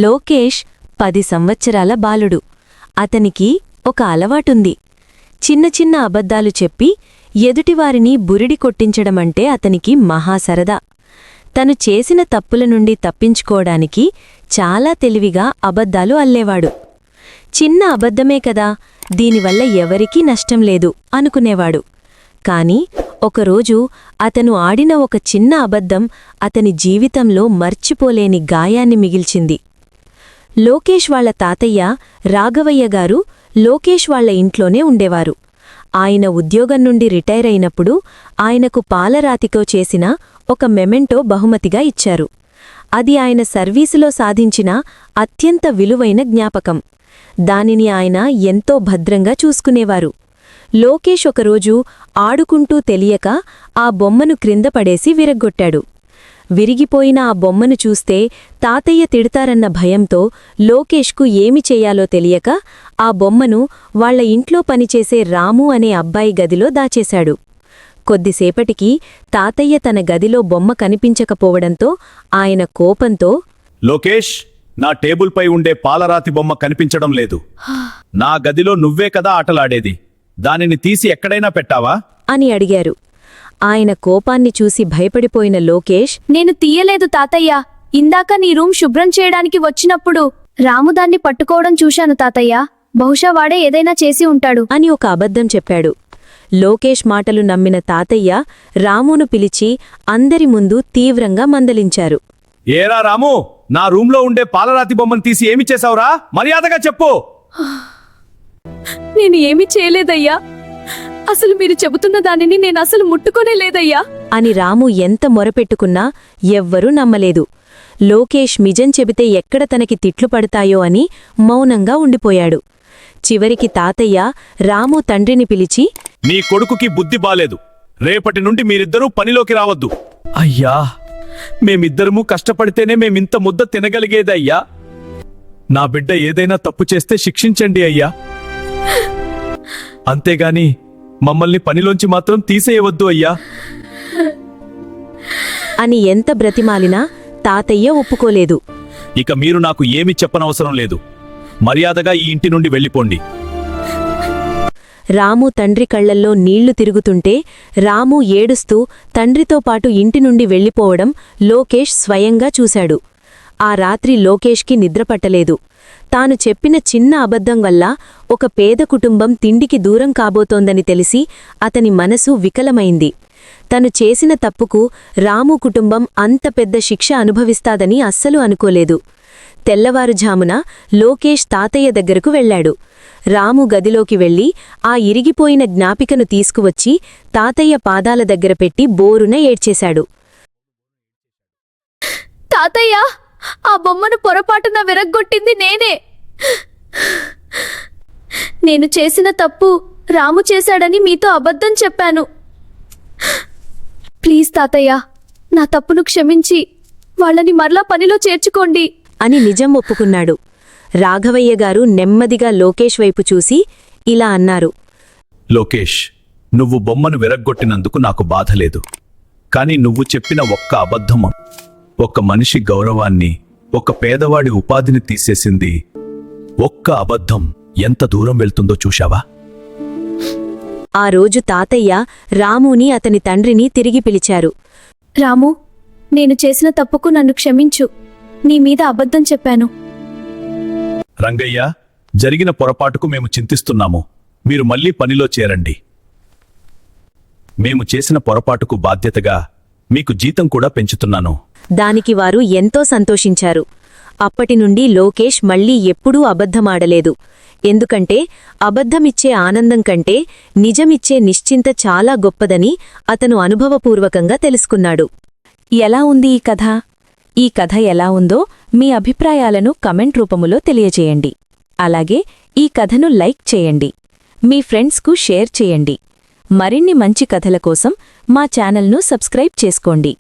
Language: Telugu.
లోకేష్ 10 సంవత్సరాల బాలుడు. అతనికి ఒక అలవాటుంది. చిన్న చిన్న అబద్ధాలు చెప్పి ఎదుటివారిని బురిడి కొట్టించడమంటే అతనికి మహాసరదా. తను చేసిన తప్పుల నుండి తప్పించుకోవడానికి చాలా తెలివిగా అబద్ధాలు అల్లేవాడు. చిన్న అబద్ధమే కదా, దీనివల్ల ఎవరికీ నష్టం లేదు అనుకునేవాడు. కాని ఒకరోజు అతను ఆడిన ఒక చిన్న అబద్ధం అతని జీవితంలో మర్చిపోలేని గాయాన్ని మిగిల్చింది. లోకేష్ వాళ్ల తాతయ్య రాఘవయ్య గారు లోకేష్ వాళ్ల ఇంట్లోనే ఉండేవారు. ఆయన ఉద్యోగం నుండి రిటైర్ అయినప్పుడు ఆయనకు పాలరాతితో చేసిన ఒక మెమెంటో బహుమతిగా ఇచ్చారు. అది ఆయన సర్వీసులో సాధించిన అత్యంత విలువైన జ్ఞాపకం. దానిని ఆయన ఎంతో భద్రంగా చూసుకునేవారు. లోకేష్ ఒకరోజు ఆడుకుంటూ తెలియక ఆ బొమ్మను క్రింద పడేసి విరగ్గొట్టాడు. విరిగిపోయిన ఆ బొమ్మను చూస్తే తాతయ్య తిడతారన్న భయంతో లోకేష్కు ఏమి చెయ్యాలో తెలియక ఆ బొమ్మను వాళ్ల ఇంట్లో పనిచేసే రాము అనే అబ్బాయి గదిలో దాచేశాడు. కొద్దిసేపటికి తాతయ్య తన గదిలో బొమ్మ కనిపించకపోవడంతో ఆయన కోపంతో, లోకేష్, నా టేబుల్పై ఉండే పాలరాతి బొమ్మ కనిపించడం లేదు. నా గదిలో నువ్వే కదా ఆటలాడేది, దానిని తీసి ఎక్కడైనా పెట్టావా అని అడిగారు. ఆయన కోపాన్ని చూసి భయపడిపోయిన లోకేష్, నేను తీయలేదు తాతయ్య. ఇందాక నీ రూమ్ శుభ్రం చేయడానికి వచ్చినప్పుడు రాముదాన్ని పట్టుకోవడం చూశాను తాతయ్య. బహుశా వాడే ఏదైనా చేసి ఉంటాడు అని ఒక అబద్ధం చెప్పాడు. లోకేష్ మాటలు నమ్మిన తాతయ్య రామును పిలిచి అందరి ముందు తీవ్రంగా మందలించారు. ఏరా రాము, నా రూంలో ఉండే పాలరాతి బొమ్మను తీసి ఏమి చేశావురా? మర్యాదగా చెప్పు. నేను ఏమీ చేయలేదయ్యా. అసలు మీరు చెబుతున్న దానిని నేను అసలు ముట్టుకోనే లేదయ్యా అని రాము ఎంత మొరపెట్టుకున్నా ఎవ్వరూ నమ్మలేదు. లోకేష్ నిజం చెబితే ఎక్కడ తనకి తిట్లు పడతాయో అని మౌనంగా ఉండిపోయాడు. చివరికి తాతయ్య రాము తండ్రిని పిలిచి, నీ కొడుకుకి బుద్ధి బాలేదు. రేపటి నుండి మీరిద్దరూ పనిలోకి రావద్దు. అయ్యా, మేమిద్దరము కష్టపడితేనే మేమింత ముద్ద తినగలిగేదయ్యా. నా బిడ్డ ఏదైనా తప్పు చేస్తే శిక్షించండి అయ్యా, అంతేగాని మమ్మల్ని పనిలోంచి మాత్రం తీసేయవద్దు అయ్యా అని ఎంత బ్రతిమాలినా తాతయ్య ఒప్పుకోలేదు. ఇక మీరు నాకు ఏమీ చెప్పనవసరం లేదు. మర్యాదగా ఈ ఇంటి నుండి వెళ్ళిపోండి. రాము తండ్రి కళ్లల్లో నీళ్లు తిరుగుతుంటే రాము ఏడుస్తూ తండ్రితో పాటు ఇంటి నుండి వెళ్ళిపోవడం లోకేష్ స్వయంగా చూశాడు. ఆ రాత్రి లోకేష్కి నిద్రపట్టలేదు. తాను చెప్పిన చిన్న అబద్ధం వల్ల ఒక పేద కుటుంబం తిండికి దూరం కాబోతోందని తెలిసి అతని మనసు వికలమైంది. తను చేసిన తప్పుకు రాము కుటుంబం అంత పెద్ద శిక్ష అనుభవిస్తాదని అస్సలు అనుకోలేదు. తెల్లవారుఝామున లోకేష్ తాతయ్య దగ్గరకు వెళ్లాడు. రాము గదిలోకి వెళ్లి ఆ ఇరిగిపోయిన జ్ఞాపికను తీసుకువచ్చి తాతయ్య పాదాల దగ్గర పెట్టి బోరున ఏడ్చేశాడు. తాతయ్య, ఆ బొమ్మను పొరపాటున విరగ్గొట్టింది నేనే. నేను చేసిన తప్పు రాము చేశాడని మీతో అబద్ధం చెప్పాను. ప్లీజ్ తాతయ్య, నా తప్పును క్షమించి వాళ్ళని మరలా పనిలో చేర్చుకోండి అని నిజం ఒప్పుకున్నాడు. రాఘవయ్య గారు నెమ్మదిగా లోకేష్ వైపు చూసి ఇలా అన్నారు. లోకేష్, నువ్వు బొమ్మను విరగ్గొట్టినందుకు నాకు బాధలేదు. కాని నువ్వు చెప్పిన ఒక్క అబద్ధం ఒక్క మనిషి గౌరవాన్ని, ఒక పేదవాడి ఉపాధిని తీసేసింది. ఒక్క అబద్ధం ఎంత దూరం వెళ్తుందో చూశావా? ఆ రోజు తాతయ్య రాముని అతని తండ్రిని తిరిగి పిలిచారు. రాము, నేను చేసిన తప్పుకు నన్ను క్షమించు. నీ మీద అబద్ధం చెప్పాను. రంగయ్య, జరిగిన పొరపాటుకు మేము చింతిస్తున్నాము. మీరు మళ్ళీ పనిలో చేరండి. మేము చేసిన పొరపాటుకు బాధ్యతగా మీకు జీతం కూడా పెంచుతున్నాను. దానికి వారు ఎంతో సంతోషించారు. అప్పటినుండి లోకేష్ మళ్లీ ఎప్పుడూ అబద్ధమాడలేదు. ఎందుకంటే అబద్ధమిచ్చే ఆనందం కంటే నిజమిచ్చే నిశ్చింత చాలా గొప్పదని అతను అనుభవపూర్వకంగా తెలుసుకున్నాడు. ఎలా ఉంది ఈ కథ? ఈ కథ ఎలా ఉందో మీ అభిప్రాయాలను కమెంట్ రూపములో తెలియజేయండి. అలాగే ఈ కథను లైక్ చేయండి. మీ ఫ్రెండ్స్కు షేర్ చేయండి. మరిన్ని మంచి కథల కోసం మా ఛానల్ను సబ్స్క్రైబ్ చేసుకోండి.